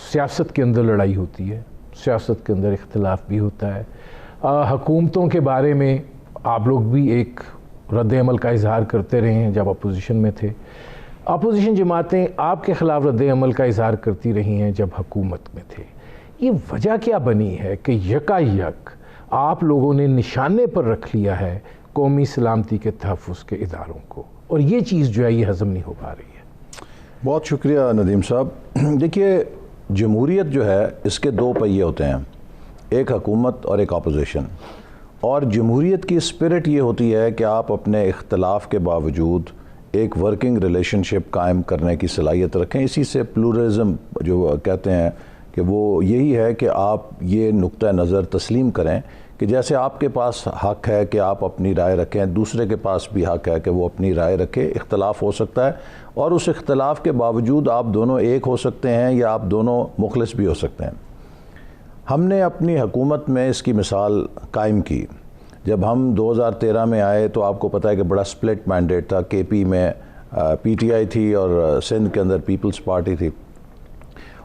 سیاست کے اندر لڑائی ہوتی ہے، سیاست کے اندر اختلاف بھی ہوتا ہے، حکومتوں کے بارے میں آپ لوگ بھی ایک رد عمل کا اظہار کرتے رہے ہیں جب اپوزیشن میں تھے، اپوزیشن جماعتیں آپ کے خلاف رد عمل کا اظہار کرتی رہی ہیں جب حکومت میں تھے۔ یہ وجہ کیا بنی ہے کہ یکا یک آپ لوگوں نے نشانے پر رکھ لیا ہے قومی سلامتی کے تحفظ کے اداروں کو، اور یہ چیز جو ہے یہ ہضم نہیں ہو پا رہی ہے؟ بہت شکریہ ندیم صاحب۔ دیکھیے، جمہوریت جو ہے اس کے دو پہیے ہوتے ہیں، ایک حکومت اور ایک اپوزیشن، اور جمہوریت کی اسپرٹ یہ ہوتی ہے کہ آپ اپنے اختلاف کے باوجود ایک ورکنگ ریلیشن شپ قائم کرنے کی صلاحیت رکھیں۔ اسی سے پلورلزم جو کہتے ہیں کہ وہ یہی ہے کہ آپ یہ نقطہ نظر تسلیم کریں کہ جیسے آپ کے پاس حق ہے کہ آپ اپنی رائے رکھیں، دوسرے کے پاس بھی حق ہے کہ وہ اپنی رائے رکھے۔ اختلاف ہو سکتا ہے اور اس اختلاف کے باوجود آپ دونوں ایک ہو سکتے ہیں یا آپ دونوں مخلص بھی ہو سکتے ہیں۔ ہم نے اپنی حکومت میں اس کی مثال قائم کی۔ جب ہم 2013 میں آئے تو آپ کو پتہ ہے کہ بڑا سپلٹ مینڈیٹ تھا، کے پی میں پی ٹی آئی تھی اور سندھ کے اندر پیپلز پارٹی تھی،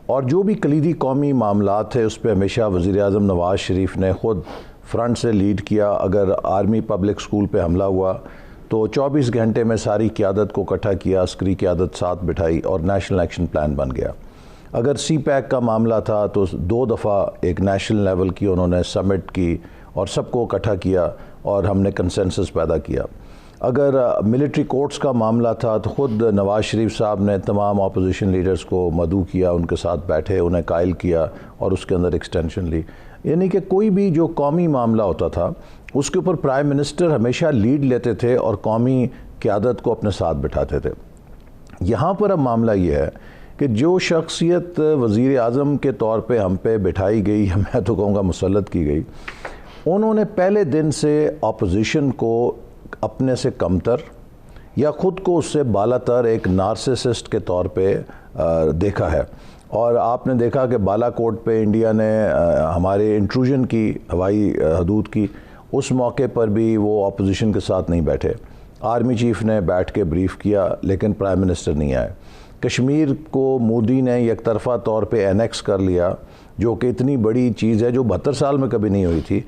اور جو بھی کلیدی قومی معاملات تھے اس پہ ہمیشہ وزیر اعظم نواز شریف نے خود فرنٹ سے لیڈ کیا۔ اگر آرمی پبلک سکول پہ حملہ ہوا تو 24 گھنٹے میں ساری قیادت کو اکٹھا کیا، عسکری قیادت ساتھ بٹھائی اور نیشنل ایکشن پلان بن گیا۔ اگر سی پیک کا معاملہ تھا تو 2 دفعہ ایک نیشنل لیول کی انہوں نے سمٹ کی اور سب کو اکٹھا کیا اور ہم نے کنسنسس پیدا کیا۔ اگر ملٹری کورٹس کا معاملہ تھا تو خود نواز شریف صاحب نے تمام اپوزیشن لیڈرز کو مدعو کیا، ان کے ساتھ بیٹھے، انہیں قائل کیا اور اس کے اندر ایکسٹینشن لی۔ یعنی کہ کوئی بھی جو قومی معاملہ ہوتا تھا اس کے اوپر پرائم منسٹر ہمیشہ لیڈ لیتے تھے اور قومی قیادت کو اپنے ساتھ بٹھاتے تھے۔ یہاں پر اب معاملہ یہ ہے کہ جو شخصیت وزیر اعظم کے طور پہ ہم پہ بٹھائی گئی، میں تو کہوں گا مسلط کی گئی، انہوں نے پہلے دن سے اپوزیشن کو اپنے سے کمتر یا خود کو اس سے بالاتر ایک نارسسسٹ کے طور پہ دیکھا ہے۔ اور آپ نے دیکھا کہ بالا کوٹ پہ انڈیا نے ہمارے انٹروژن کی، ہوائی حدود کی، اس موقع پر بھی وہ اپوزیشن کے ساتھ نہیں بیٹھے۔ آرمی چیف نے بیٹھ کے بریف کیا لیکن پرائم منسٹر نہیں آئے۔ کشمیر کو مودی نے یک طرفہ طور پہ اینیکس کر لیا، جو کہ اتنی بڑی چیز ہے جو 72 سال میں کبھی نہیں ہوئی تھی۔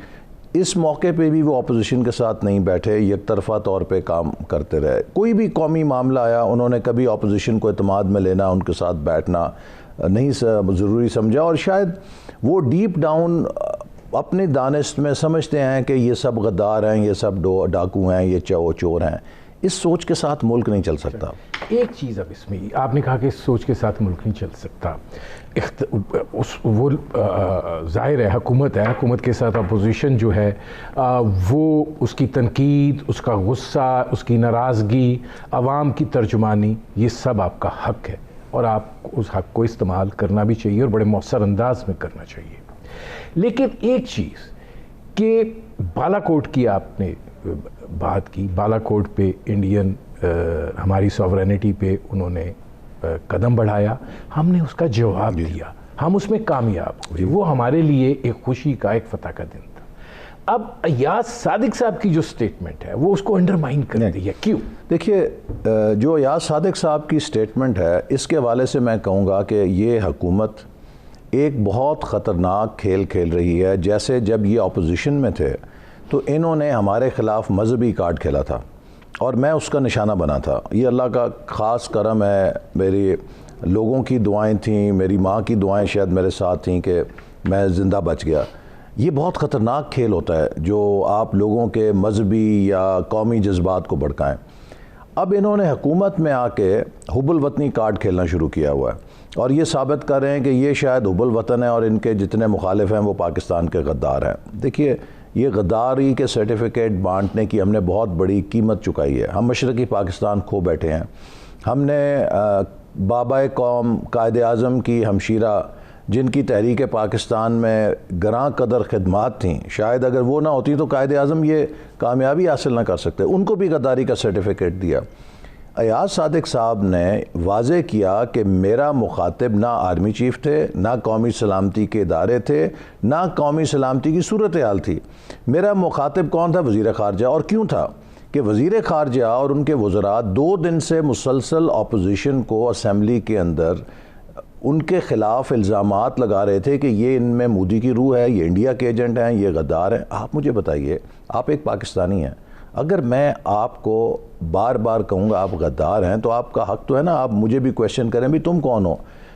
اس موقع پہ بھی وہ اپوزیشن کے ساتھ نہیں بیٹھے، یک طرفہ طور پہ کام کرتے رہے۔ کوئی بھی قومی معاملہ آیا انہوں نے کبھی اپوزیشن کو اعتماد میں لینا، ان کے ساتھ بیٹھنا نہیں ضروری سمجھا، اور شاید وہ ڈیپ ڈاؤن اپنی دانست میں سمجھتے ہیں کہ یہ سب غدار ہیں، یہ سب ڈاکو ہیں، یہ چور ہیں۔ اس سوچ کے ساتھ ملک نہیں چل سکتا۔ ایک چیز اب اس میں آپ نے کہا کہ اس سوچ کے ساتھ ملک نہیں چل سکتا، وہ ظاہر ہے حکومت کے ساتھ اپوزیشن جو ہے وہ اس کی تنقید، اس کا غصہ، اس کی ناراضگی، عوام کی ترجمانی، یہ سب آپ کا حق ہے اور آپ اس حق کو استعمال کرنا بھی چاہیے اور بڑے مؤثر انداز میں کرنا چاہیے۔ لیکن ایک چیز کہ بالا کوٹ کی آپ نے بات کی، بالا کوٹ پہ انڈین ہماری سوورینٹی پہ انہوں نے قدم بڑھایا، ہم نے اس کا جواب دیا، ہم اس میں کامیاب ہوئے، وہ ہمارے لیے ایک خوشی کا، ایک فتح کا دن تھا۔ اب ایاز صادق صاحب کی جو سٹیٹمنٹ ہے وہ اس کو انڈرمائن کر دی ہے، کیوں؟ دیکھیے، جو ایاز صادق صاحب کی سٹیٹمنٹ ہے اس کے حوالے سے میں کہوں گا کہ یہ حکومت ایک بہت خطرناک کھیل کھیل رہی ہے۔ جیسے جب یہ اپوزیشن میں تھے تو انہوں نے ہمارے خلاف مذہبی کارڈ کھیلا تھا اور میں اس کا نشانہ بنا تھا۔ یہ اللہ کا خاص کرم ہے، میری لوگوں کی دعائیں تھیں، میری ماں کی دعائیں شاید میرے ساتھ تھیں کہ میں زندہ بچ گیا۔ یہ بہت خطرناک کھیل ہوتا ہے جو آپ لوگوں کے مذہبی یا قومی جذبات کو بھڑکائیں۔ اب انہوں نے حکومت میں آ کے حب الوطنی کارڈ کھیلنا شروع کیا ہوا ہے اور یہ ثابت کر رہے ہیں کہ یہ شاید حب الوطن ہے اور ان کے جتنے مخالف ہیں وہ پاکستان کے غدار ہیں۔ دیکھیے، یہ غداری کے سرٹیفکیٹ بانٹنے کی ہم نے بہت بڑی قیمت چکائی ہے۔ ہم مشرقی پاکستان کھو بیٹھے ہیں۔ ہم نے بابا قوم قائد اعظم کی ہمشیرہ، جن کی تحریک پاکستان میں گراں قدر خدمات تھیں، شاید اگر وہ نہ ہوتی تو قائد اعظم یہ کامیابی حاصل نہ کر سکتے، ان کو بھی غداری کا سرٹیفکیٹ دیا۔ ایاز صادق صاحب نے واضح کیا کہ میرا مخاطب نہ آرمی چیف تھے، نہ قومی سلامتی کے ادارے تھے، نہ قومی سلامتی کی صورتحال تھی۔ میرا مخاطب کون تھا؟ وزیر خارجہ۔ اور کیوں تھا؟ کہ وزیر خارجہ اور ان کے وزراء 2 دن سے مسلسل اپوزیشن کو اسمبلی کے اندر ان کے خلاف الزامات لگا رہے تھے کہ یہ ان میں مودی کی روح ہے, یہ انڈیا کے ایجنٹ ہیں, یہ غدار ہیں. آپ مجھے بتائیے, آپ ایک پاکستانی ہیں, اگر میں آپ کو بار بار کہوں گا آپ غدار ہیں تو آپ کا حق تو ہے نا آپ مجھے بھی کویشچن کریں بھی تم کون ہو.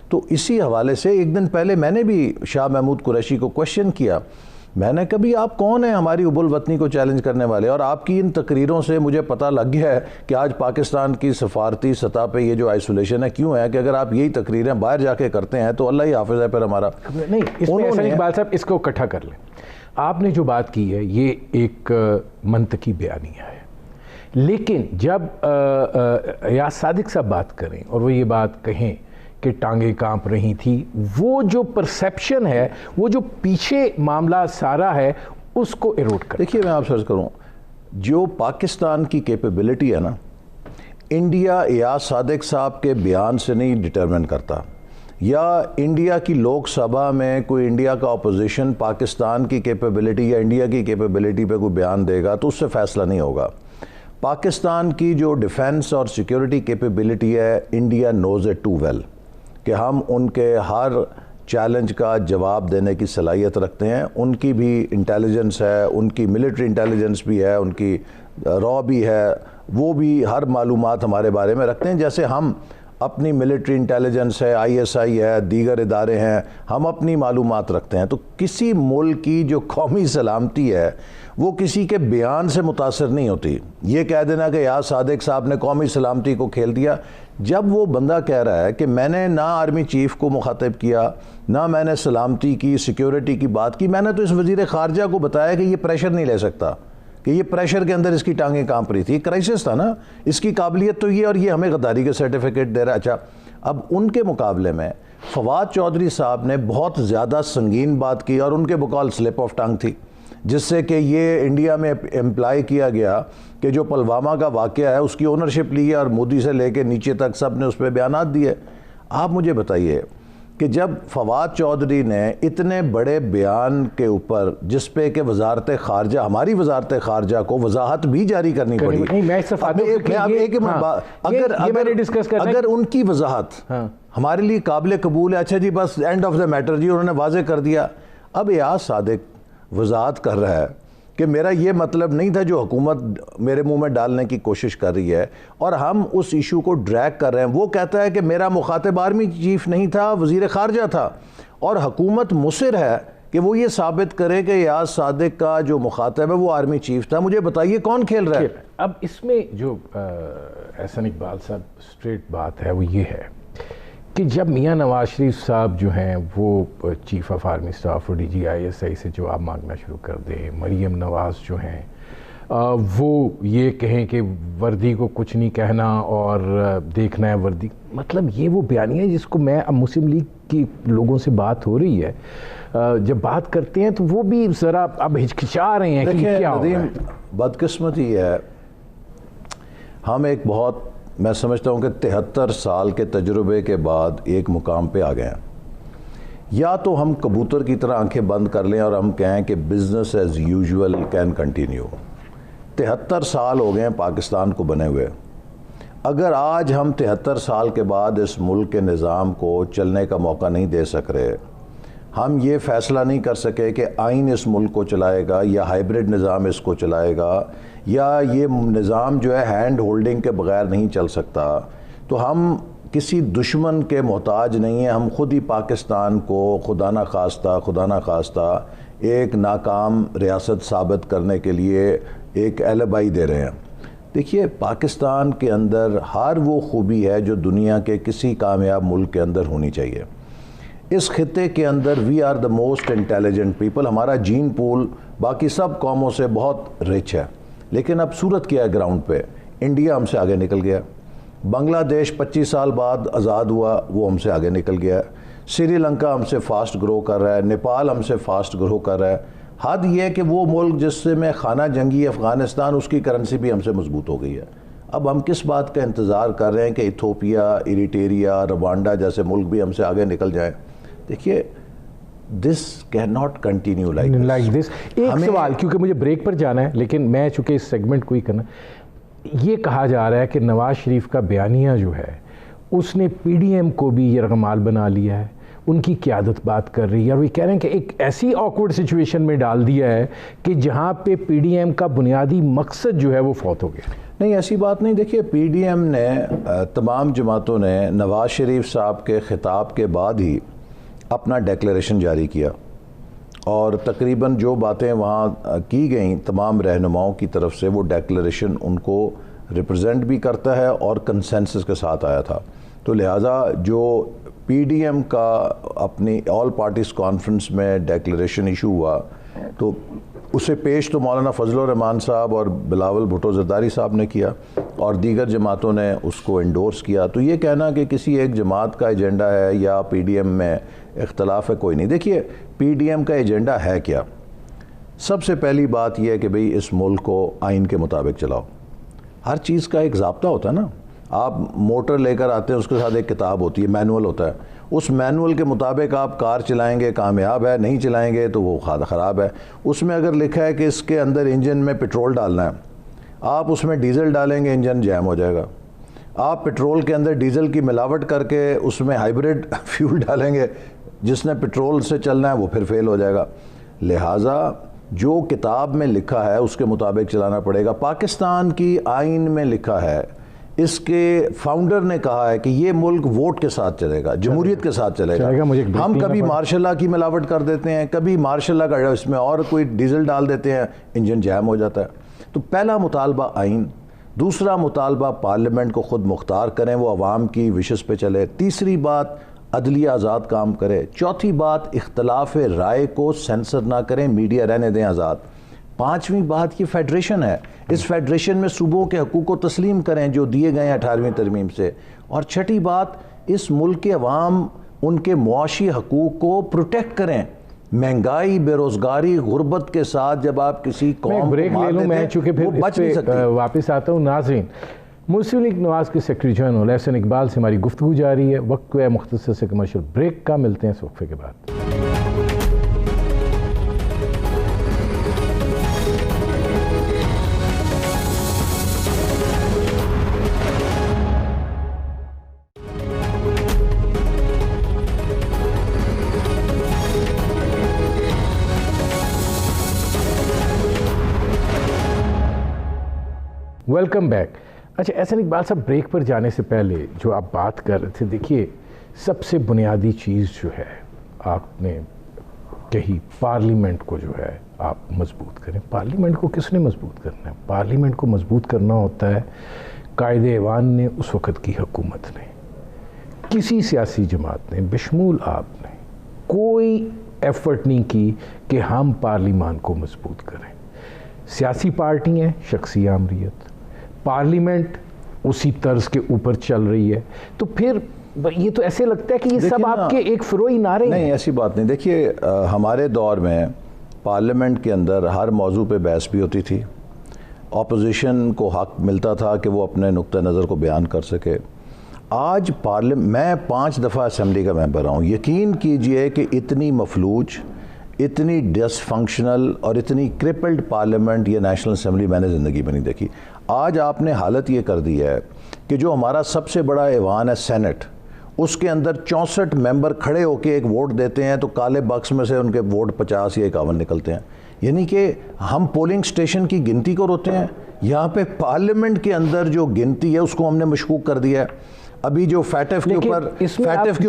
تو اسی حوالے سے ایک دن پہلے میں نے بھی شاہ محمود قریشی کو کویشچن کیا, میں نے کہا بھی آپ کون ہیں ہماری اب الوطنی کو چیلنج کرنے والے, اور آپ کی ان تقریروں سے مجھے پتہ لگ گیا ہے کہ آج پاکستان کی سفارتی سطح پہ یہ جو آئسولیشن ہے کیوں ہے, کہ اگر آپ یہی تقریریں باہر جا کے کرتے ہیں تو اللہ ہی حافظ ہے پھر ہمارا. نہیں, اس میں ایسا اقبال صاحب اس کو اکٹھا کر لیں. آپ نے جو بات کی ہے یہ ایک منطقی بیانیہ ہے, لیکن جب ایاز صادق صاحب بات کریں اور وہ یہ بات کہیں کہ ٹانگیں کانپ رہی تھی, وہ جو پرسیپشن ہے, وہ جو پیچھے معاملہ سارا ہے, اس کو ایروڈ کریں. دیکھیے میں آپ سے عرض کروں, جو پاکستان کی کیپیبلٹی ہے نا, انڈیا ایاز صادق صاحب کے بیان سے نہیں ڈٹرمن کرتا, یا انڈیا کی لوک سبھا میں کوئی انڈیا کا اپوزیشن پاکستان کی کیپیبلٹی یا انڈیا کی کیپیبلٹی پہ کوئی بیان دے گا تو اس سے فیصلہ نہیں ہوگا. پاکستان کی جو ڈیفنس اور سیکیورٹی کیپیبلٹی ہے, India knows it too well کہ ہم ان کے ہر چیلنج کا جواب دینے کی صلاحیت رکھتے ہیں. ان کی بھی انٹیلیجنس ہے, ان کی ملٹری انٹیلیجنس بھی ہے, ان کی را بھی ہے, وہ بھی ہر معلومات ہمارے بارے میں رکھتے ہیں. جیسے ہم اپنی ملٹری انٹیلیجنس ہے, ISI ہے, دیگر ادارے ہیں, ہم اپنی معلومات رکھتے ہیں. تو کسی ملک کی جو قومی سلامتی ہے وہ کسی کے بیان سے متاثر نہیں ہوتی. یہ کہہ دینا کہ ایاز صادق صاحب نے قومی سلامتی کو کھیل دیا, جب وہ بندہ کہہ رہا ہے کہ میں نے نہ آرمی چیف کو مخاطب کیا, نہ میں نے سلامتی کی سیکیورٹی کی بات کی, میں نے تو اس وزیر خارجہ کو بتایا کہ یہ پریشر نہیں لے سکتا, کہ یہ پریشر کے اندر اس کی ٹانگیں کانپ رہی تھی, کرائسس تھا نا, اس کی قابلیت تو یہ, اور یہ ہمیں غداری کے سرٹیفکیٹ دے رہا ہے. اچھا, اب ان کے مقابلے میں فواد چودھری صاحب نے بہت زیادہ سنگین بات کی, اور ان کے بقول سلپ آف ٹنگ تھی, جس سے کہ یہ انڈیا میں امپلائی کیا گیا کہ جو پلوامہ کا واقعہ ہے اس کی اونرشپ لی ہے, اور مودی سے لے کے نیچے تک سب نے اس پہ بیانات دیے. آپ مجھے بتائیے کہ جب فواد چودھری نے اتنے بڑے بیان کے اوپر, جس پہ کہ وزارت خارجہ, ہماری وزارت خارجہ کو وضاحت بھی جاری کرنی پڑی, اگر ان کی وضاحت ہمارے لیے قابل قبول ہے, اچھا جی بس اینڈ آف دا میٹر جی, انہوں نے واضح کر دیا. اب ایاز صادق وضاحت کر رہا ہے کہ میرا یہ مطلب نہیں تھا جو حکومت میرے منہ میں ڈالنے کی کوشش کر رہی ہے, اور ہم اس ایشو کو ڈریگ کر رہے ہیں. وہ کہتا ہے کہ میرا مخاطب آرمی چیف نہیں تھا, وزیر خارجہ تھا, اور حکومت مصر ہے کہ وہ یہ ثابت کرے کہ ایاز صادق کا جو مخاطب ہے وہ آرمی چیف تھا. مجھے بتائیے کون کھیل رہا ہے؟ اب اس میں جو احسن اقبال صاحب اسٹریٹ بات ہے وہ یہ ہے کہ جب میاں نواز شریف صاحب جو ہیں وہ چیف آف آرمی اسٹاف اور DGI سے جواب مانگنا شروع کر دیں, مریم نواز جو ہیں وہ یہ کہیں کہ وردی کو کچھ نہیں کہنا اور دیکھنا ہے وردی, مطلب یہ وہ بیانیہ ہے جس کو میں اب مسلم لیگ کی لوگوں سے بات ہو رہی ہے, جب بات کرتے ہیں تو وہ بھی ذرا اب ہچکچا رہے ہیں کہ کیا ہو رہا ہے. بدقسمتی ہے, ہم ایک بہت, میں سمجھتا ہوں کہ 73 سال کے تجربے کے بعد ایک مقام پہ آ گئے ہیں. یا تو ہم کبوتر کی طرح آنکھیں بند کر لیں اور ہم کہیں کہ business as usual can continue. 73 سال ہو گئے ہیں پاکستان کو بنے ہوئے. اگر آج ہم 73 سال کے بعد اس ملک کے نظام کو چلنے کا موقع نہیں دے سک رہے, ہم یہ فیصلہ نہیں کر سکے کہ آئین اس ملک کو چلائے گا یا ہائیبرڈ نظام اس کو چلائے گا, یا یہ نظام جو ہے ہینڈ ہولڈنگ کے بغیر نہیں چل سکتا, تو ہم کسی دشمن کے محتاج نہیں ہیں. ہم خود ہی پاکستان کو خدا نہ خواستہ ایک ناکام ریاست ثابت کرنے کے لیے ایک ایلبائی دے رہے ہیں. دیکھیے, پاکستان کے اندر ہر وہ خوبی ہے جو دنیا کے کسی کامیاب ملک کے اندر ہونی چاہیے. اس خطے کے اندر we are the most intelligent people, ہمارا جین پول باقی سب قوموں سے بہت رچ ہے. لیکن اب صورت کیا ہے گراؤنڈ پہ, انڈیا ہم سے آگے نکل گیا, بنگلہ دیش 25 سال بعد آزاد ہوا, وہ ہم سے آگے نکل گیا, سری لنکا ہم سے فاسٹ گرو کر رہا ہے, نیپال ہم سے فاسٹ گرو کر رہا ہے. حد یہ ہے کہ وہ ملک جس سے میں خانہ جنگی افغانستان, اس کی کرنسی بھی ہم سے مضبوط ہو گئی ہے. اب ہم کس بات کا انتظار کر رہے ہیں کہ ایتھوپیا, ایریٹیریا, روانڈا جیسے ملک بھی ہم سے آگے نکل جائیں؟ دیکھیے, this can not continue like this. ایک سوال, کیونکہ مجھے بریک پر جانا ہے, لیکن میں چونکہ اس سیگمنٹ کو ہی کرنا, یہ کہا جا رہا ہے کہ نواز شریف کا بیانیہ جو ہے اس نے پی ڈی ایم کو بھی یرغمال بنا لیا ہے, ان کی قیادت بات کر رہی ہے, اور وہ کہہ رہے ہیں کہ ایک ایسی آکورڈ سچویشن میں ڈال دیا ہے کہ جہاں پہ پی ڈی ایم کا بنیادی مقصد جو ہے وہ فوت ہو گیا. نہیں, ایسی بات نہیں. دیکھیے, پی ڈی ایم نے تمام جماعتوں نے نواز شریف صاحب کے خطاب کے بعد ہی اپنا ڈیکلیریشن جاری کیا, اور تقریباً جو باتیں وہاں کی گئیں تمام رہنماؤں کی طرف سے, وہ ڈیکلیریشن ان کو ریپرزینٹ بھی کرتا ہے اور کنسنسس کے ساتھ آیا تھا. تو لہٰذا جو پی ڈی ایم کا اپنی آل پارٹیز کانفرنس میں ڈیکلیریشن ایشو ہوا, تو اسے پیش تو مولانا فضل الرحمان صاحب اور بلاول بھٹو زرداری صاحب نے کیا, اور دیگر جماعتوں نے اس کو انڈورس کیا. تو یہ کہنا کہ کسی ایک جماعت کا ایجنڈا ہے یا پی ڈی ایم میں اختلاف ہے, کوئی نہیں. دیکھیے, پی ڈی ایم کا ایجنڈا ہے کیا؟ سب سے پہلی بات یہ ہے کہ بھئی اس ملک کو آئین کے مطابق چلاؤ. ہر چیز کا ایک ضابطہ ہوتا ہے نا. آپ موٹر لے کر آتے ہیں, اس کے ساتھ ایک کتاب ہوتی ہے, مینول ہوتا ہے. اس مینول کے مطابق آپ کار چلائیں گے, کامیاب ہے, نہیں چلائیں گے تو وہ خراب ہے. اس میں اگر لکھا ہے کہ اس کے اندر انجن میں پٹرول ڈالنا ہے, آپ اس میں ڈیزل ڈالیں گے, انجن جیم ہو جائے گا. آپ پٹرول کے اندر ڈیزل کی ملاوٹ کر کے اس میں ہائیبریڈ فیول ڈالیں گے, جس نے پٹرول سے چلنا ہے وہ پھر فیل ہو جائے گا. لہٰذا جو کتاب میں لکھا ہے اس کے مطابق چلانا پڑے گا. پاکستان کی آئین میں لکھا ہے, اس کے فاؤنڈر نے کہا ہے کہ یہ ملک ووٹ کے ساتھ چلے گا, جمہوریت کے ساتھ چلے گا. ہم کبھی مارشل لا کی ملاوٹ کر دیتے ہیں, کبھی مارشل لا کا اس میں اور کوئی ڈیزل ڈال دیتے ہیں, انجن جیم ہو جاتا ہے. تو پہلا مطالبہ آئین. دوسرا مطالبہ پارلیمنٹ کو خود مختار کریں, وہ عوام کی وشز پہ چلے. تیسری بات, عدلیہ آزاد کام کرے. چوتھی بات, اختلاف رائے کو سینسر نہ کریں, میڈیا رہنے دیں آزاد. پانچویں بات, یہ فیڈریشن ہے, اس فیڈریشن میں صوبوں کے حقوق کو تسلیم کریں جو دیے گئے ہیں 18ویں ترمیم سے. اور چھٹی بات, اس ملک کے عوام ان کے معاشی حقوق کو پروٹیکٹ کریں. مہنگائی, بے روزگاری, غربت کے ساتھ جب آپ کسی قوم بریک لے لوں میں, چونکہ پھر واپس آتا ہوں. ناظرین, مسلم لیگ نواز کے سیکرٹری جنرل احسن اقبال سے ہماری گفتگو جاری ہے. وقت ہے مختصر سے کمرشل بریک کا, ملتے ہیں اس وقفے کے بعد. Welcome back. اچھا احسن اقبال صاحب, بریک پر جانے سے پہلے جو آپ بات کر رہے تھے, دیکھیے سب سے بنیادی چیز جو ہے آپ نے کہی, پارلیمنٹ کو جو ہے آپ مضبوط کریں. پارلیمنٹ کو کس نے مضبوط کرنا ہے؟ پارلیمنٹ کو مضبوط کرنا ہوتا ہے قائد ایوان نے, اس وقت کی حکومت نے, کسی سیاسی جماعت نے بشمول آپ نے کوئی ایفرٹ نہیں کی کہ ہم پارلیمان کو مضبوط کریں. سیاسی پارٹی ہیں, شخصی آمریت, پارلیمنٹ اسی طرز کے اوپر چل رہی ہے. تو پھر یہ تو ایسے لگتا ہے کہ یہ سب آپ کے ایک فروئی نعرے ہیں. نہیں, ایسی بات نہیں. دیکھیے, ہمارے دور میں پارلیمنٹ کے اندر ہر موضوع پہ بحث بھی ہوتی تھی. اپوزیشن کو حق ملتا تھا کہ وہ اپنے نقطہ نظر کو بیان کر سکے. آج میں 5 دفعہ اسمبلی کا ممبر ہوں. یقین کیجئے کہ اتنی مفلوج, اتنی ڈس فنکشنل اور اتنی کرپلڈ پارلیمنٹ یہ نیشنل اسمبلی میں نے زندگی میں نہیں دیکھی. آج آپ نے حالت یہ کر دی ہے کہ جو ہمارا سب سے بڑا ایوان ہے سینٹ, اس کے اندر 64 ممبر کھڑے ہو کے ایک ووٹ دیتے ہیں تو کالے باکس میں سے ان کے ووٹ 50 یا 51 نکلتے ہیں. یعنی کہ ہم پولنگ سٹیشن کی گنتی کو روتے ہیں. یہاں پہ پارلیمنٹ کے اندر جو گنتی ہے اس کو ہم نے مشکوک کر دیا ہے. ابھی جو فیٹف کے اوپر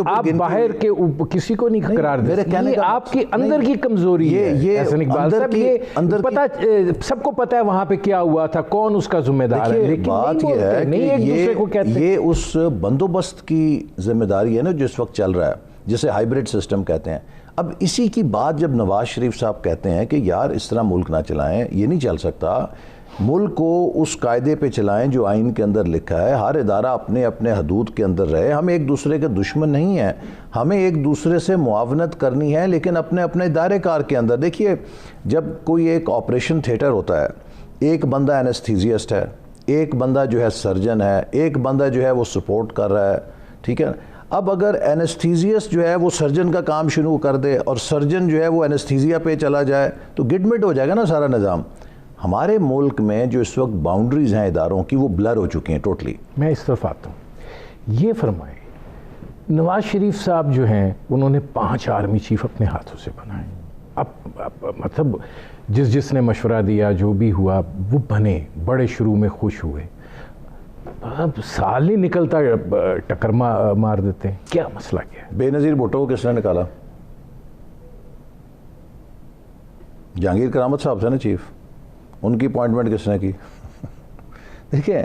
آپ باہر کے کسی کو نہیں قرار دے سکتے, یہ آپ کے اندر کی کمزوری ہے. احسن اقبال صاحب, یہ سب کو پتا ہے وہاں پہ کیا ہوا تھا, کون اس کا ذمہ دار ہے, لیکن بات یہ ہے کہ یہ اس بندوبست کی ذمہ داری ہے نا جو اس وقت چل رہا ہے, جسے ہائیبریڈ سسٹم کہتے ہیں. اب اسی کی بات جب نواز شریف صاحب کہتے ہیں کہ یار اس طرح ملک نہ چلائیں, یہ نہیں چل سکتا, ملک کو اس قاعدے پہ چلائیں جو آئین کے اندر لکھا ہے, ہر ادارہ اپنے اپنے حدود کے اندر رہے. ہم ایک دوسرے کے دشمن نہیں ہیں, ہمیں ایک دوسرے سے معاونت کرنی ہے, لیکن اپنے اپنے ادارے کار کے اندر. دیکھیے, جب کوئی ایک آپریشن تھیٹر ہوتا ہے, ایک بندہ اینستھیزیسٹ ہے, ایک بندہ جو ہے سرجن ہے, ایک بندہ جو ہے وہ سپورٹ کر رہا ہے, ٹھیک ہے. اب اگر اینستھیزیسٹ جو ہے وہ سرجن کا کام شروع کر دے اور سرجن جو ہے وہ اینستھیزیا پہ چلا جائے تو گڈمٹ ہو جائے گا نا سارا نظام. ہمارے ملک میں جو اس وقت باؤنڈریز ہیں اداروں کی وہ بلر ہو چکی ہیں ٹوٹلی. میں اس طرف آتا ہوں. یہ فرمائیں نواز شریف صاحب جو ہیں انہوں نے 5 آرمی چیف اپنے ہاتھوں سے بنائے. اب مطلب جس نے مشورہ دیا جو بھی ہوا وہ بنے, بڑے شروع میں خوش ہوئے, اب سال نہیں نکلتا ٹکر مار دیتے ہیں. کیا مسئلہ کیا ہے؟ بے نظیر بھٹو کو کس نے نکالا؟ جہانگیر کرامت صاحب تھے نا چیف, ان کی اپوائنٹمنٹ کس نے کی؟ دیکھیں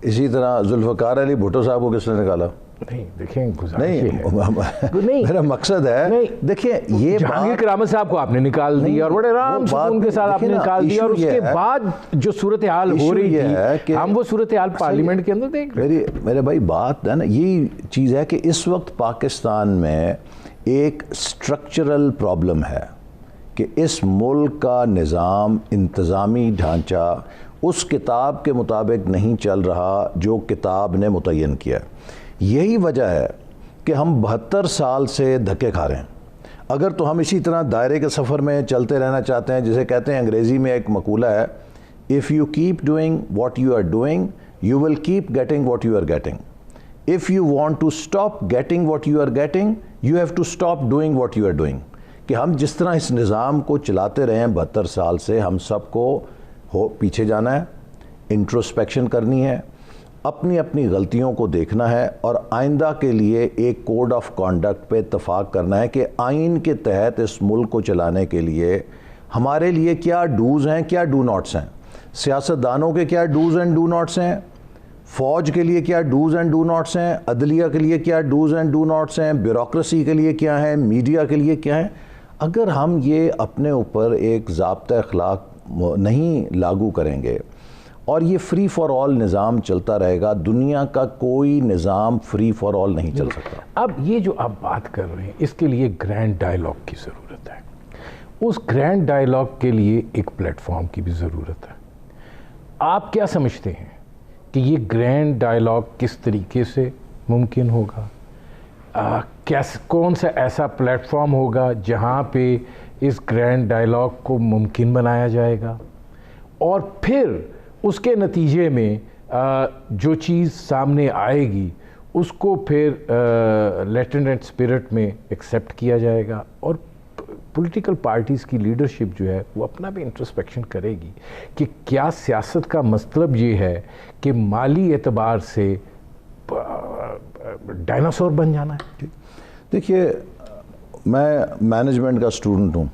اسی طرح ذوالفقار علی بھٹو صاحب کو کس نے نکالا؟ نہیں دیکھیں نہیں, میرا مقصد ہے دیکھیں یہ جہانگیر کرامت صاحب کو آپ نے نکال دیا اور بڑے آرام سکون کے ساتھ آپ نے نکال دیا, اور اس کے بعد جو صورتحال ہو رہی تھی ہم وہ صورتحال پارلیمنٹ کے اندر دیکھ رہے. میرے بھائی بات ہے نا, یہی چیز ہے کہ اس وقت پاکستان میں ایک سٹرکچرل پرابلم ہے کہ اس ملک کا نظام, انتظامی ڈھانچہ اس کتاب کے مطابق نہیں چل رہا جو کتاب نے متعین کیا. یہی وجہ ہے کہ ہم 72 سال سے دھکے کھا رہے ہیں. اگر تو ہم اسی طرح دائرے کے سفر میں چلتے رہنا چاہتے ہیں, جسے کہتے ہیں انگریزی میں ایک مقولہ ہے, if you keep doing what you are doing you will keep getting what you are getting. if you want to stop getting what you are getting you have to stop doing what you are doing. کہ ہم جس طرح اس نظام کو چلاتے رہے ہیں 72 سال سے, ہم سب کو پیچھے جانا ہے, انٹروسپیکشن کرنی ہے, اپنی اپنی غلطیوں کو دیکھنا ہے, اور آئندہ کے لیے ایک کوڈ آف کانڈکٹ پہ اتفاق کرنا ہے کہ آئین کے تحت اس ملک کو چلانے کے لیے ہمارے لیے کیا ڈوز ہیں, کیا ڈو ناٹس ہیں, سیاستدانوں کے کیا ڈوز اینڈ ڈو ناٹس ہیں, فوج کے لیے کیا ڈوز اینڈ ڈو ناٹس ہیں, عدلیہ کے لیے کیا ڈوز اینڈ ڈو ناٹس ہیں, بیوروکریسی کے لیے کیا ہیں, میڈیا کے لیے کیا ہیں. اگر ہم یہ اپنے اوپر ایک ضابطہ اخلاق نہیں لاگو کریں گے اور یہ فری فار آل نظام چلتا رہے گا, دنیا کا کوئی نظام فری فار آل نہیں چل سکتا. اب یہ جو آپ بات کر رہے ہیں اس کے لیے گرینڈ ڈائیلاگ کی ضرورت ہے. اس گرینڈ ڈائیلاگ کے لیے ایک پلیٹ فارم کی بھی ضرورت ہے. آپ کیا سمجھتے ہیں کہ یہ گرینڈ ڈائیلاگ کس طریقے سے ممکن ہوگا؟ کون سا ایسا پلیٹ فارم ہوگا جہاں پہ اس گرینڈ ڈائیلاگ کو ممکن بنایا جائے گا, اور پھر اس کے نتیجے میں جو چیز سامنے آئے گی اس کو پھر لیٹنٹ اسپرٹ میں ایکسیپٹ کیا جائے گا, اور پولیٹیکل پارٹیز کی لیڈرشپ جو ہے وہ اپنا بھی انٹرسپیکشن کرے گی کہ کیا سیاست کا مطلب یہ ہے کہ مالی اعتبار سے ڈائناسور بن جانا ہے. دیکھیے میں مینجمنٹ کا اسٹوڈنٹ ہوں,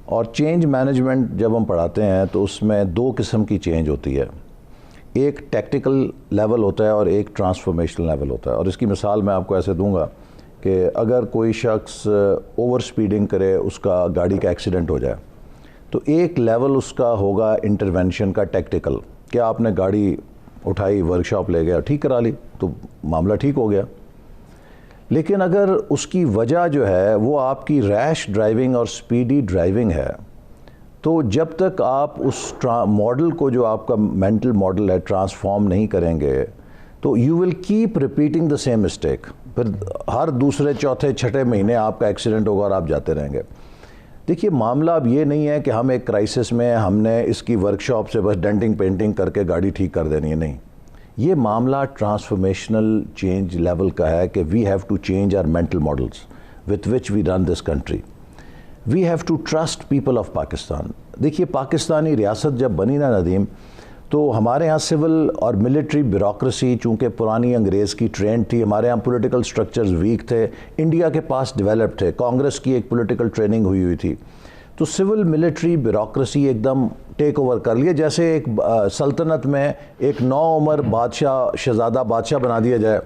اور چینج مینجمنٹ جب ہم پڑھاتے ہیں تو اس میں 2 قسم کی چینج ہوتی ہے. ایک ٹیکٹیکل لیول ہوتا ہے اور ایک ٹرانسفارمیشنل لیول ہوتا ہے. اور اس کی مثال میں آپ کو ایسے دوں گا کہ اگر کوئی شخص اوور سپیڈنگ کرے, اس کا گاڑی کا ایکسیڈنٹ ہو جائے, تو ایک لیول اس کا ہوگا انٹرونشن کا ٹیکٹیکل, کہ آپ نے گاڑی اٹھائی, ورکشاپ لے گیا, ٹھیک کرا لی, تو معاملہ ٹھیک ہو گیا. لیکن اگر اس کی وجہ جو ہے وہ آپ کی ریش ڈرائیونگ اور سپیڈی ڈرائیونگ ہے, تو جب تک آپ اس ماڈل کو, جو آپ کا مینٹل ماڈل ہے, ٹرانسفارم نہیں کریں گے تو you will keep repeating the same mistake. پھر ہر دوسرے چوتھے چھٹے مہینے آپ کا ایکسیڈنٹ ہوگا اور آپ جاتے رہیں گے. دیکھیے معاملہ اب یہ نہیں ہے کہ ہم ایک کرائسس میں ہم نے اس کی ورکشاپ سے بس ڈینٹنگ پینٹنگ کر کے گاڑی ٹھیک کر دینی ہے, نہیں. یہ معاملہ ٹرانسفارمیشنل چینج لیول کا ہے کہ we have to change our mental models with which we run this country. We have to trust people of Pakistan. دیکھیے پاکستانی ریاست جب بنی نا ندیم, تو ہمارے ہاں سول اور ملٹری بیوروکریسی چونکہ پرانی انگریز کی ٹرینڈ تھی, ہمارے ہاں پولیٹیکل سٹرکچرز ویک تھے, انڈیا کے پاس ڈیولپ تھے, کانگریس کی ایک پولیٹیکل ٹریننگ ہوئی تھی, تو سول ملٹری بیوروکریسی ایک دم ٹیک اوور کر لیا. جیسے ایک سلطنت میں ایک 9 عمر بادشاہ, شہزادہ بادشاہ بنا دیا جائے,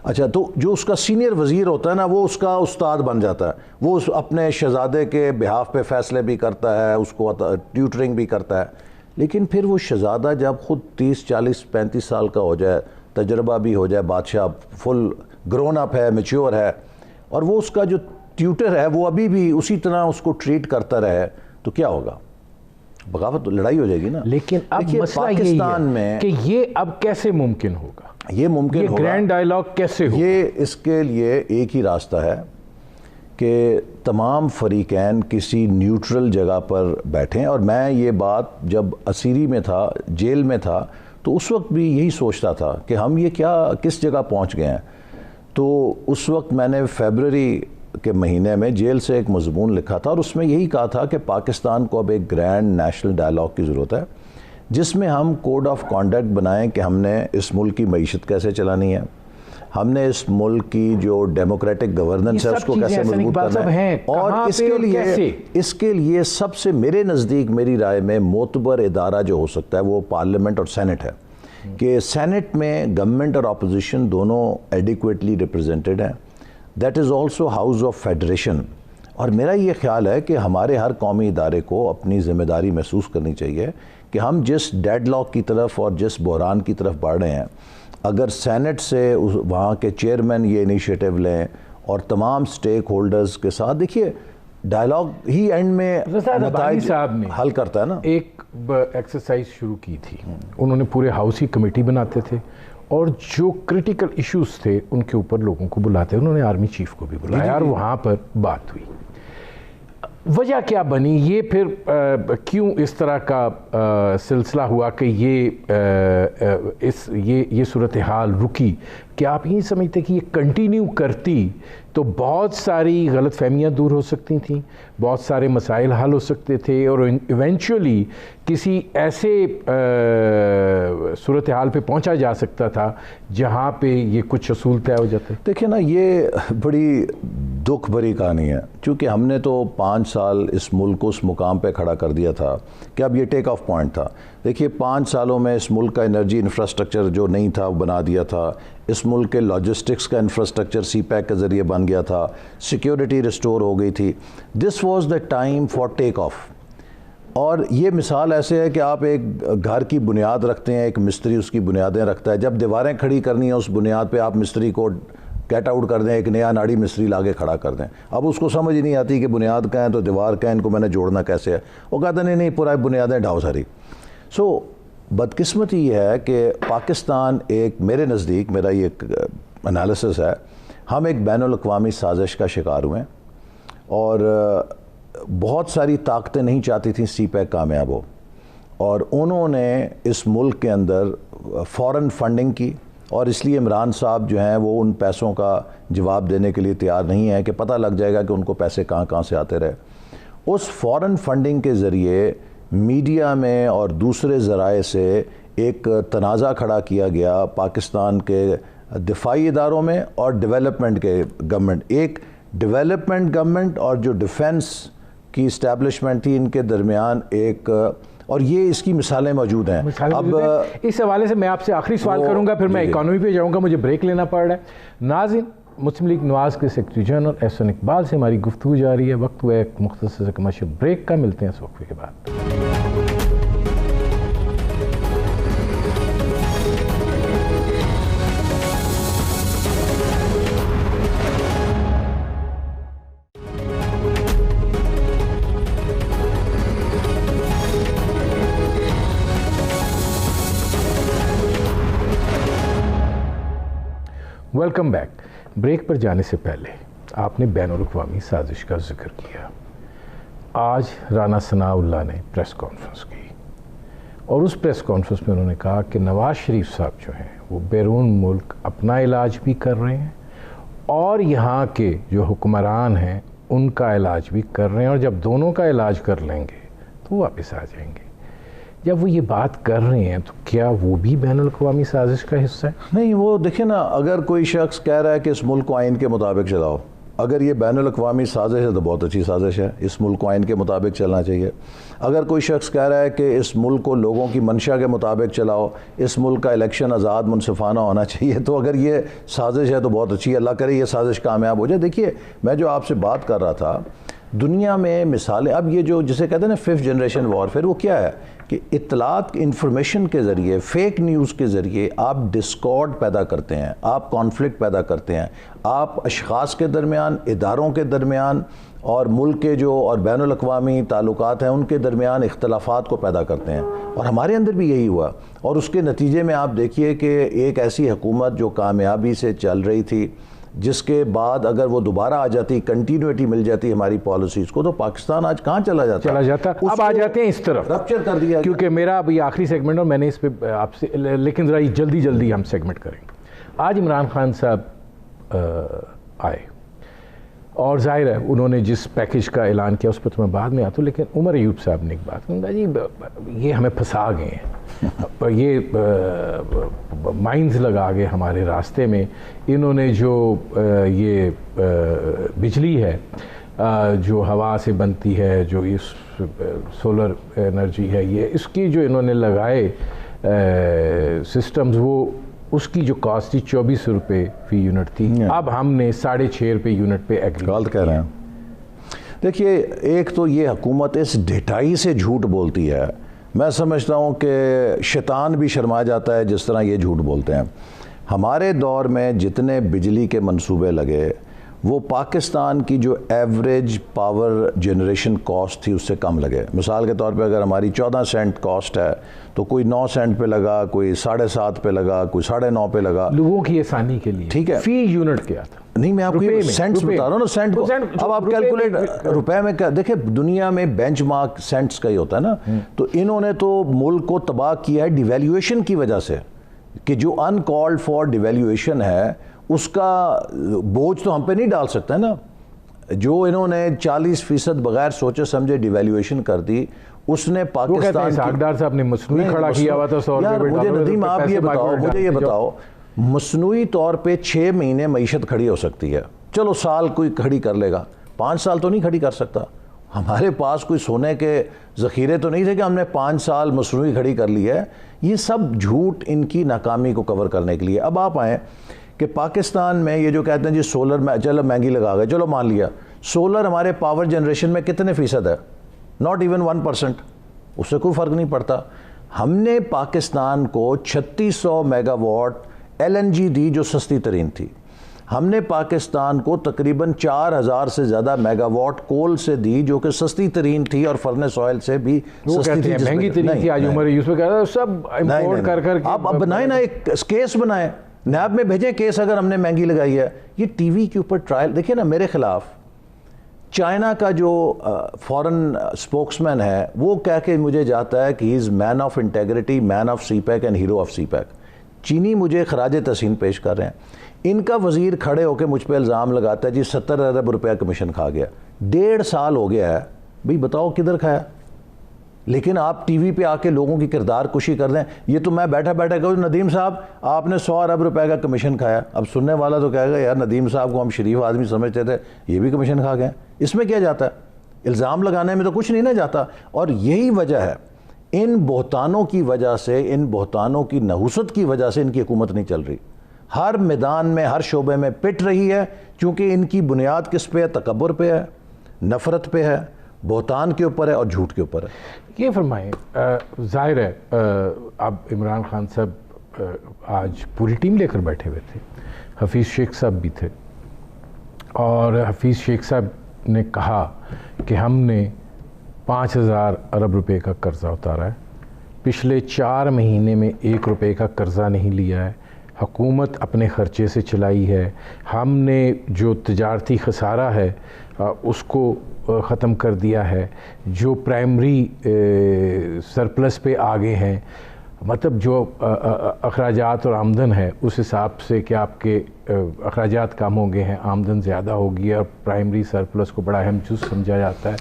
اچھا تو جو اس کا سینئر وزیر ہوتا ہے نا وہ اس کا استاد بن جاتا ہے, وہ اپنے شہزادے کے بہاف پہ فیصلے بھی کرتا ہے, اس کو ٹیوٹرنگ بھی کرتا ہے. لیکن پھر وہ شہزادہ جب خود 30, 40, 35 سال کا ہو جائے, تجربہ بھی ہو جائے, بادشاہ فل گرون اپ ہے, میچور ہے, اور وہ اس کا جو ٹیوٹر ہے وہ ابھی بھی اسی طرح اس کو ٹریٹ کرتا رہے, تو کیا ہوگا؟ بغاوت, لڑائی ہو جائے گی نا. لیکن اب مسئلہ پاکستان میں کہ یہ اب کیسے ممکن ہوگا, یہ ممکن ہوگا, گرینڈ ڈائیلاگ کیسے ہوگا؟ یہ اس کے لیے ایک ہی راستہ ہے کہ تمام فریقین کسی نیوٹرل جگہ پر بیٹھیں. اور میں یہ بات جب اسیری میں تھا, جیل میں تھا, تو اس وقت بھی یہی سوچتا تھا کہ ہم یہ کیا کس جگہ پہنچ گئے ہیں. تو اس وقت میں نے فیبرری کے مہینے میں جیل سے ایک مضمون لکھا تھا اور اس میں یہی کہا تھا کہ پاکستان کو اب ایک گرینڈ نیشنل ڈائلاگ کی ضرورت ہے جس میں ہم کوڈ آف کانڈکٹ بنائیں کہ ہم نے اس ملک کی معیشت کیسے چلانی ہے, ہم نے اس ملک کی جو ڈیموکریٹک گورننس ہے اس کو کیسے مضبوط کرنا ہے, اور اس کے لیے سب سے میرے نزدیک میری رائے میں معتبر ادارہ جو ہو سکتا ہے وہ پارلیمنٹ اور سینٹ ہے, کہ سینٹ میں گورنمنٹ اور اپوزیشن دونوں ایڈیکویٹلی ریپرزینٹڈ ہیں. That is also house of federation. اور میرا یہ خیال ہے کہ ہمارے ہر قومی ادارے کو اپنی ذمہ داری محسوس کرنی چاہیے کہ ہم جس ڈیڈ لاک کی طرف اور جس بحران کی طرف بڑھ رہے ہیں, اگر سینٹ سے وہاں کے چیئرمین یہ انیشیٹو لیں اور تمام سٹیک ہولڈرز کے ساتھ, دیکھیے ڈائلاگ ہی اینڈ میں نتائج حل کرتا ہے نا. ایک ایکسرسائز شروع کی تھی, انہوں نے پورے ہاؤس کی کمیٹی بناتے تھے اور جو کرٹیکل ایشوز تھے ان کے اوپر لوگوں کو بلاتے, انہوں نے آرمی چیف کو بھی بلایا اور وہاں پر بات ہوئی. وجہ کیا بنی, یہ پھر کیوں اس طرح کا سلسلہ ہوا کہ یہ صورتحال رکی؟ کہ آپ یہ سمجھتے کہ یہ کنٹینیو کرتی تو بہت ساری غلط فہمیاں دور ہو سکتی تھیں, بہت سارے مسائل حل ہو سکتے تھے اور ایونچولی کسی ایسے صورتحال پہ پہنچا جا سکتا تھا جہاں پہ یہ کچھ اصول طے ہو جاتے؟ دیکھیں نا, یہ بڑی دکھ بھری کہانی ہے, چونکہ ہم نے تو 5 سال اس ملک کو اس مقام پہ کھڑا کر دیا تھا کہ اب یہ ٹیک آف پوائنٹ تھا. دیکھیے 5 سالوں میں اس ملک کا انرجی انفراسٹرکچر جو نہیں تھا وہ بنا دیا تھا, اس ملک کے لاجسٹکس کا انفراسٹرکچر سی پیک کے ذریعے بن گیا تھا, سیکیورٹی ریسٹور ہو گئی تھی. This was the time for take of. اور یہ مثال ایسے ہے کہ آپ ایک گھر کی بنیاد رکھتے ہیں, ایک مستری اس کی بنیادیں رکھتا ہے, جب دیواریں کھڑی کرنی ہیں اس بنیاد پہ آپ مستری کو کیٹ آؤٹ کر دیں, ایک نیا ناڑی مستری لا کے کھڑا کر دیں. اب اس کو سمجھ ہی نہیں آتی کہ بنیاد کا ہے تو دیوار کا ہے, ان کو میں نے جوڑنا کیسے ہے. وہ کہتے ہیں نہیں پورا بنیادیں ڈھاؤ ساری. سو بدقسمتی یہ ہے کہ پاکستان ایک, میرے نزدیک میرا یہ ایک انالیسس ہے, ہم ایک بین الاقوامی سازش کا شکار ہوئے ہیں اور بہت ساری طاقتیں نہیں چاہتی تھیں سی پیک کامیاب ہو, اور انہوں نے اس ملک کے اندر فورن فنڈنگ کی, اور اس لیے عمران صاحب جو ہیں وہ ان پیسوں کا جواب دینے کے لیے تیار نہیں ہیں کہ پتہ لگ جائے گا کہ ان کو پیسے کہاں سے آتے رہے. اس فورن فنڈنگ کے ذریعے میڈیا میں اور دوسرے ذرائع سے ایک تنازع کھڑا کیا گیا پاکستان کے دفاعی اداروں میں اور ڈیولپمنٹ کے گورنمنٹ. ایک ڈیولپمنٹ گورنمنٹ اور جو ڈیفنس کی اسٹیبلشمنٹ تھی ان کے درمیان ایک, اور یہ اس کی مثالیں موجود ہیں. اب اس حوالے سے میں آپ سے آخری سوال کروں گا, پھر میں اکانومی پہ جاؤں گا, مجھے بریک لینا پڑ رہا ہے. ناظرین, مسلم لیگ نواز کے سیکرٹری جنرل احسن اقبال سے ہماری گفتگو جاری ہے. وقت ہوا ایک مختصر کمرشل بریک کا, ملتے ہیں اس وقفے کے بعد. Welcome back. بریک پر جانے سے پہلے آپ نے بین الاقوامی سازش کا ذکر کیا. آج رانا ثناء اللہ نے پریس کانفرنس کی اور اس پریس کانفرنس میں انہوں نے کہا کہ نواز شریف صاحب جو ہیں وہ بیرون ملک اپنا علاج بھی کر رہے ہیں اور یہاں کے جو حکمران ہیں ان کا علاج بھی کر رہے ہیں, اور جب دونوں کا علاج کر لیں گے تو واپس آ جائیں گے. جب وہ یہ بات کر رہے ہیں تو کیا وہ بھی بین الاقوامی سازش کا حصہ ہے؟ نہیں, وہ دیکھیں نا, اگر کوئی شخص کہہ رہا ہے کہ اس ملک کو آئین کے مطابق چلاؤ, اگر یہ بین الاقوامی سازش ہے تو بہت اچھی سازش ہے, اس ملک کو آئین کے مطابق چلنا چاہیے. اگر کوئی شخص کہہ رہا ہے کہ اس ملک کو لوگوں کی منشا کے مطابق چلاؤ, اس ملک کا الیکشن آزاد منصفانہ ہونا چاہیے, تو اگر یہ سازش ہے تو بہت اچھی ہے, اللہ کرے یہ سازش کامیاب ہو جائے. دیکھیے میں جو آپ سے بات کر رہا تھا, دنیا میں مثالیں, اب یہ جو جسے کہتے ہیں نا 5th جنریشن وارفیئر, وہ کیا ہے کہ اطلاعات انفارمیشن کے ذریعے, فیک نیوز کے ذریعے آپ ڈسکارڈ پیدا کرتے ہیں, آپ کانفلکٹ پیدا کرتے ہیں, آپ اشخاص کے درمیان, اداروں کے درمیان اور ملک کے جو اور بین الاقوامی تعلقات ہیں ان کے درمیان اختلافات کو پیدا کرتے ہیں. اور ہمارے اندر بھی یہی ہوا, اور اس کے نتیجے میں آپ دیکھیے کہ ایک ایسی حکومت جو کامیابی سے چل رہی تھی, جس کے بعد اگر وہ دوبارہ آ جاتی, کنٹینیوٹی مل جاتی ہماری پالیسیز کو, تو پاکستان آج کہاں چلا جاتا. اب آ جاتے ہیں اس طرف, رپچر کر دیا, کیونکہ میرا ابھی آخری سیگمنٹ اور میں نے اس پہ آپ سے, لیکن ذرا جلدی ہم سیگمنٹ کریں گے. آج عمران خان صاحب آئے اور ظاہر ہے انہوں نے جس پیکج کا اعلان کیا اس پر تو میں بعد میں آتا ہوں, لیکن عمر ایوب صاحب نے ایک بات کہا جی یہ ہمیں پھنسا گئے ہیں, یہ مائنز لگا گئے ہمارے راستے میں, انہوں نے جو یہ بجلی ہے جو ہوا سے بنتی ہے, جو اس سولر انرجی ہے, یہ اس کی جو انہوں نے لگائے سسٹمز, وہ اس کی جو کاسٹ تھی 24 روپے فی یونٹ تھی, اب ہم نے 6.5 روپے یونٹ پہ غلط کہہ رہے ہیں. دیکھیے ایک تو یہ حکومت اس ڈھٹائی سے جھوٹ بولتی ہے, میں سمجھتا ہوں کہ شیطان بھی شرما جاتا ہے جس طرح یہ جھوٹ بولتے ہیں. ہمارے دور میں جتنے بجلی کے منصوبے لگے وہ پاکستان کی جو ایوریج پاور جنریشن کاسٹ تھی اس سے کم لگے. مثال کے طور پہ اگر ہماری 14 سینٹ کاسٹ ہے تو کوئی 9 سینٹ پہ لگا, کوئی 7.5 پہ لگا, کوئی 9.5 پہ لگا, لوگوں کی آسانی کے لیے. ٹھیک ہے, فی یونٹ کیا تھا. نہیں میں آپ کو سینٹس بتا رہا ہوں نا, سینٹ کو اب آپ کیلکولیٹ روپے میں کیا, دیکھیں دنیا میں بینچ مارک سینٹس کا ہی ہوتا ہے نا, تو انہوں نے تو ملک کو تباہ کیا ہے ڈیویلیویشن کی وجہ سے, کہ جو ان کالڈ فار ڈیویلیویشن ہے اس کا بوجھ تو ہم پہ نہیں ڈال سکتا ہے نا. جو انہوں نے 40% بغیر سوچے سمجھے ڈیویلیویشن کر دی, اس نے پاکستان ساکھدار صاحب نے مصنوعی کھڑا کیا ہوا تھا 100 روپے. مجھے ندیم آپ مجھے یہ بتاؤ, مصنوعی طور پہ 6 مہینے معیشت کھڑی ہو سکتی ہے, چلو سال کوئی کھڑی کر لے گا, 5 سال تو نہیں کھڑی کر سکتا. ہمارے پاس کوئی سونے کے ذخیرے تو نہیں تھے کہ ہم نے 5 سال مصنوعی کھڑی کر لی ہے. یہ سب جھوٹ ان کی ناکامی کو کور کرنے کے لیے. اب آپ آئیں کہ پاکستان میں یہ جو کہتے ہیں جی سولر میں چلو مہنگی لگا گئے, چلو مان لیا, سولر ہمارے پاور جنریشن میں کتنے فیصد ہے؟ ناٹ ایون 1%, اس سے کوئی فرق نہیں پڑتا. ہم نے پاکستان کو 3600 میگا واٹ LNG دی جو سستی ترین تھی. ہم نے پاکستان کو تقریباً 4000 سے زیادہ میگا واٹ کول سے دی جو کہ سستی ترین تھی, اور فرنس آئل سے بھی سستی تھی, مہنگی ترین تھی. آج عمر یوسف کہہ رہا ہے سب امپورٹ کر کر کے. آپ بنائیں نا, ایک کیس بنائیں, نیب میں بھیجیں کیس اگر ہم نے مہنگی لگائی ہے. یہ ٹی وی کے اوپر ٹرائل دیکھیں نا, میرے خلاف چائنا کا جو فورن اسپوکس مین ہے وہ کہہ کے مجھے جاتا ہے کہ he is man of integrity, man of CPEC and hero of CPEC. چینی مجھے خراج تحسین پیش کر رہے ہیں. ان کا وزیر کھڑے ہو کے مجھ پہ الزام لگاتا ہے جی 70 ارب روپیہ کمیشن کھا گیا. 1.5 سال ہو گیا ہے, بھئی بتاؤ کدھر کھایا. لیکن آپ ٹی وی پہ آ کے لوگوں کی کردار کشی کر دیں. یہ تو میں بیٹھا کہوں ندیم صاحب آپ نے 100 ارب روپے کا کمیشن کھایا. اب سننے والا تو کہے گا یار ندیم صاحب کو ہم شریف آدمی سمجھتے تھے, یہ بھی کمیشن کھا گئے. اس میں کیا جاتا ہے؟ الزام لگانے میں تو کچھ نہیں نہ جاتا. اور یہی وجہ ہے, ان بہتانوں کی وجہ سے, ان بہتانوں کی نحوست کی وجہ سے ان کی حکومت نہیں چل رہی. ہر میدان میں, ہر شعبے میں پٹ رہی ہے, کیونکہ ان کی بنیاد کس پہ ہے؟ تکبر پہ ہے, نفرت پہ ہے, بہتان کے اوپر ہے اور جھوٹ کے اوپر ہے. یہ فرمائیں, ظاہر ہے اب عمران خان صاحب آج پوری ٹیم لے کر بیٹھے ہوئے تھے, حفیظ شیخ صاحب بھی تھے, اور حفیظ شیخ صاحب نے کہا کہ ہم نے 5000 ارب روپے کا قرضہ اتارا ہے, پچھلے 4 مہینے میں 1 روپے کا قرضہ نہیں لیا ہے, حکومت اپنے خرچے سے چلائی ہے, ہم نے جو تجارتی خسارہ ہے اس کو ختم کر دیا ہے, جو پرائمری سرپلس پہ آگے ہیں, مطلب جو اخراجات اور آمدن ہے اس حساب سے کہ آپ کے اخراجات کم ہو گئے ہیں, آمدن زیادہ ہوگی, اور پرائمری سرپلس کو بڑا اہم جز سمجھا جاتا ہے.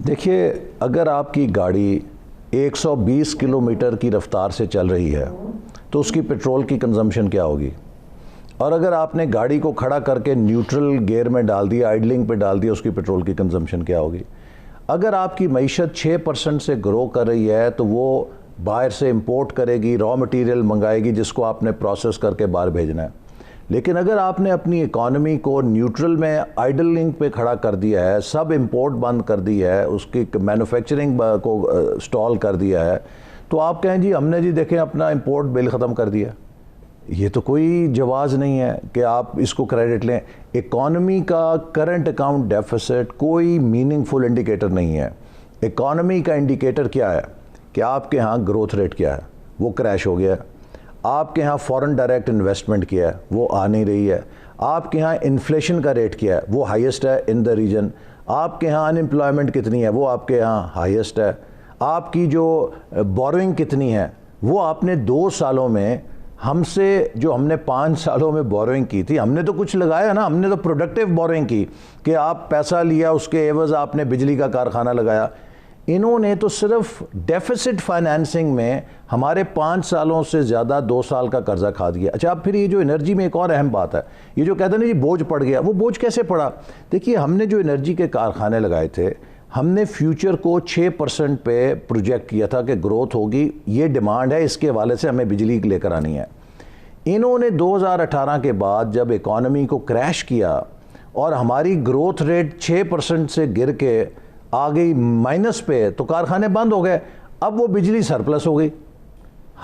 دیکھیے اگر آپ کی گاڑی 120 کلومیٹر کی رفتار سے چل رہی ہے تو اس کی پیٹرول کی کنزمپشن کیا ہوگی, اور اگر آپ نے گاڑی کو کھڑا کر کے نیوٹرل گیئر میں ڈال دیا, آئیڈلنگ پہ ڈال دیا, اس کی پیٹرول کی کنزمپشن کیا ہوگی. اگر آپ کی معیشت 6% سے گرو کر رہی ہے تو وہ باہر سے امپورٹ کرے گی, را مٹیریل منگائے گی جس کو آپ نے پروسیس کر کے باہر بھیجنا ہے. لیکن اگر آپ نے اپنی اکانومی کو نیوٹرل میں آئیڈلنگ پہ کھڑا کر دیا ہے, سب امپورٹ بند کر دی ہے, اس کی مینوفیکچرنگ کو سٹال کر دیا ہے, تو آپ کہیں جی ہم نے جی دیکھیں اپنا امپورٹ بل ختم کر دیا. یہ تو کوئی جواز نہیں ہے کہ آپ اس کو کریڈٹ لیں. اکانومی کا کرنٹ اکاؤنٹ ڈیفیسٹ کوئی میننگ فل انڈیکیٹر نہیں ہے. اکانومی کا انڈیکیٹر کیا ہے کہ آپ کے ہاں گروتھ ریٹ کیا ہے, وہ کریش ہو گیا ہے. آپ کے ہاں فورن ڈائریکٹ انویسٹمنٹ کیا ہے, وہ آ نہیں رہی ہے. آپ کے ہاں انفلیشن کا ریٹ کیا ہے؟ وہ ہائیسٹ ہے ان دا ریجن. آپ کے ہاں ان امپلائمنٹ کتنی ہے؟ وہ آپ کے ہاں ہائیسٹ ہے. آپ کی جو بوروئنگ کتنی ہے؟ وہ آپ نے 2 سالوں میں ہم سے جو ہم نے 5 سالوں میں بوروئنگ کی تھی, ہم نے تو کچھ لگایا نا, ہم نے تو پروڈکٹیو بوروئنگ کی کہ آپ پیسہ لیا, اس کے عوض آپ نے بجلی کا کارخانہ لگایا. انہوں نے تو صرف ڈیفیسٹ فائنینسنگ میں ہمارے 5 سالوں سے زیادہ 2 سال کا قرضہ کھا دیا. اچھا اب پھر یہ جو انرجی میں ایک اور اہم بات ہے, یہ جو کہتے ہیں نا جی بوجھ پڑ گیا, وہ بوجھ کیسے پڑا؟ دیکھیے ہم نے جو انرجی کے کارخانے لگائے تھے, ہم نے فیوچر کو 6% پہ پروجیکٹ کیا تھا کہ گروتھ ہوگی, یہ ڈیمانڈ ہے, اس کے حوالے سے ہمیں بجلی لے کر آنی ہے. انہوں نے 2018 کے بعد جب اکانومی کو کریش کیا اور ہماری گروتھ ریٹ 6% سے گر کے آ گئی مائنس پہ, تو کارخانے بند ہو گئے. اب وہ بجلی سرپلس ہو گئی.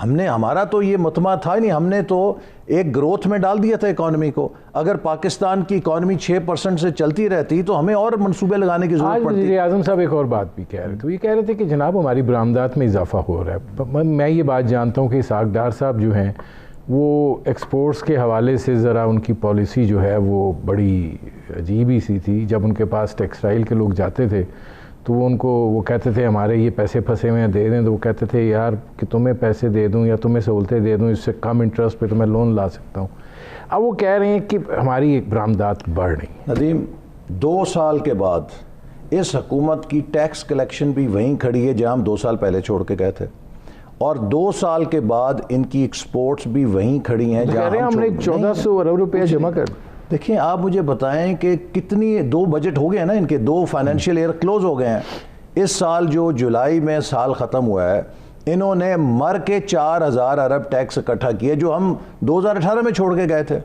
ہمارا تو یہ مطمع تھا ہی نہیں, ہم نے تو ایک گروتھ میں ڈال دیا تھا اکانومی کو. اگر پاکستان کی اکانومی 6% سے چلتی رہتی تو ہمیں اور منصوبے لگانے کی ضرورت پڑتی. وزیر اعظم صاحب ایک اور بات بھی کہہ رہے تھے, وہ یہ کہہ رہے تھے کہ جناب ہماری برآمدات میں اضافہ ہو رہا ہے. میں یہ بات جانتا ہوں کہ اسحاق ڈار صاحب جو ہیں وہ ایکسپورٹس کے حوالے سے ذرا ان کی پالیسی جو ہے وہ بڑی عجیب ہی سی تھی. جب ان کے پاس ٹیکسٹائل کے لوگ جاتے تھے تو وہ کہتے تھے ہمارے یہ پیسے پھنسے ہوئے ہیں دے دیں, تو وہ کہتے تھے یار کہ تمہیں پیسے دے دوں یا تمہیں سہولتیں دے دوں, اس سے کم انٹرسٹ پہ تو میں لون لا سکتا ہوں. اب وہ کہہ رہے ہیں کہ ہماری برآمدات بڑھ رہی ہیں. ندیم 2 سال کے بعد اس حکومت کی ٹیکس کلیکشن بھی وہیں کھڑی ہے جہاں ہم 2 سال پہلے چھوڑ کے گئے تھے, اور 2 سال کے بعد ان کی ایکسپورٹس بھی وہیں کھڑی ہیں جہاں ہم نے 1400 ارب روپیہ جمع کر. دیکھیں آپ مجھے بتائیں کہ کتنی 2 بجٹ ہو گئے ہیں نا ان کے, 2 فائنینشیل ایئر کلوز ہو گئے ہیں. اس سال جو جولائی میں سال ختم ہوا ہے, انہوں نے مر کے 4000 ارب ٹیکس اکٹھا کیے جو ہم 2018 میں چھوڑ کے گئے تھے.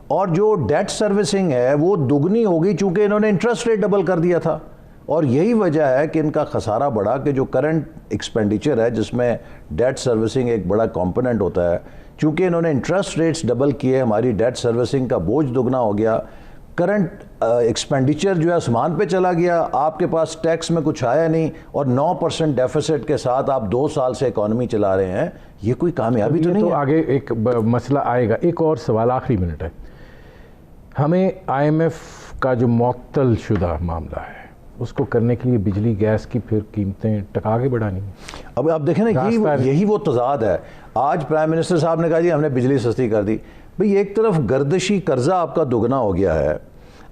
اور جو ڈیٹ سروسنگ ہے وہ دگنی ہوگی چونکہ انہوں نے انٹرسٹ ریٹ ڈبل کر دیا تھا. اور یہی وجہ ہے کہ ان کا خسارہ بڑھا کہ جو کرنٹ ایکسپینڈیچر ہے جس میں ڈیٹ سروسنگ ایک بڑا کمپوننٹ ہوتا ہے, چونکہ انہوں نے انٹرسٹ ریٹس ڈبل کیے, ہماری ڈیٹ سروسنگ کا بوجھ دگنا ہو گیا, کرنٹ ایکسپینڈیچر جو ہے آسمان پہ چلا گیا, آپ کے پاس ٹیکس میں کچھ آیا نہیں, اور 9% ڈیفیسٹ کے ساتھ آپ 2 سال سے اکانومی چلا رہے ہیں. یہ کوئی کامیابی تو نہیں ہے. تو آگے ایک مسئلہ آئے گا. ایک اور سوال, آخری منٹ ہے. ہمیں IMF کا جو معطل شدہ معاملہ ہے اس کو کرنے کے لیے بجلی گیس کی پھر قیمتیں ٹکا کے بڑھانی ہیں. اب آپ دیکھیں نا یہی وہ تضاد ہے. آج پرائم منسٹر صاحب نے کہا جی ہم نے بجلی سستی کر دی. بھئی ایک طرف گردشی قرضہ آپ کا دگنا ہو گیا ہے,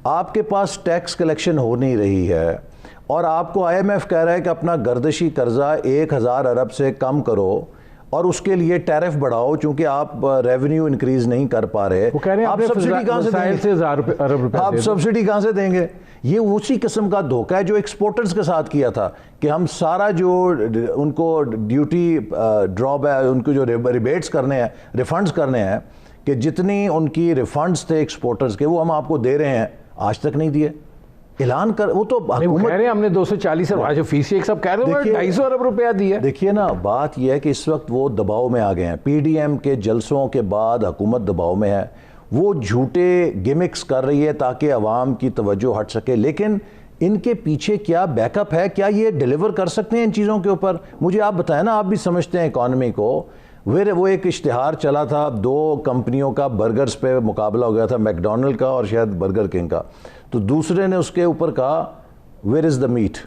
آپ کے پاس ٹیکس کلیکشن ہو نہیں رہی ہے, اور آپ کو IMF کہہ رہا ہے کہ اپنا گردشی قرضہ 1000 ارب سے کم کرو اور اس کے لیے ٹیرف بڑھاؤ چونکہ آپ ریونیو انکریز نہیں کر پا رہے. وہ کہہ رہے ہیں آپ سبسڈی کہاں سے دیں گے؟ آپ سبسڈی کہاں سے دیں گے؟ یہ اسی قسم کا دھوکہ ہے جو ایکسپورٹرز کے ساتھ کیا تھا کہ ہم سارا جو ان کو ڈیوٹی ڈراپ ہے, ان کو جو ریبیٹس کرنے ہیں, ریفنڈز کرنے ہیں, کہ جتنی ان کی ریفنڈز تھے ایکسپورٹرز کے وہ ہم آپ کو دے رہے ہیں, آج تک نہیں دیے. اعلان کر, وہ تو کہہ رہے ہیں ہم نے 240 ارب, آج فی سی ایک سب کہہ رہے ہیں 250 ارب روپیہ دیا. دیکھیے نا بات یہ ہے کہ اس وقت وہ دباؤ میں آ گئے ہیں. PDM کے جلسوں کے بعد حکومت دباؤ میں ہے, وہ جھوٹے گیمکس کر رہی ہے تاکہ عوام کی توجہ ہٹ سکے, لیکن ان کے پیچھے کیا بیک اپ ہے؟ کیا یہ ڈیلیور کر سکتے ہیں ان چیزوں کے اوپر؟ مجھے آپ بتائیں نا, آپ بھی سمجھتے ہیں اکانومی کو. وہ ایک اشتہار چلا تھا 2 کمپنیوں کا, برگرز پہ مقابلہ ہو گیا تھا, میک ڈونلڈ کا اور شاید برگر کنگ کا. تو دوسرے نے اس کے اوپر کہا ویئر از دا میٹ,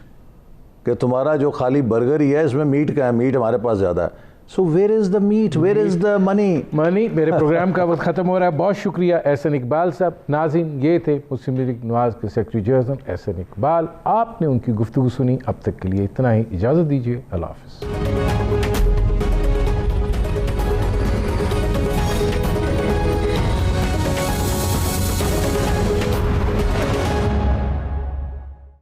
کہ تمہارا جو خالی برگر ہی ہے اس میں میٹ کا ہے, میٹ ہمارے پاس زیادہ ہے. So where is the meat, where is the money. میرے پروگرام کا وقت ختم ہو رہا ہے. بہت شکریہ احسن اقبال صاحب. ناظرین یہ تھے مسلم لیگ نواز کے سیکرٹری جنرل احسن اقبال. آپ نے ان کی گفتگو سنی. اب تک کے لیے اتنا ہی, اجازت دیجیے. اللہ حافظ.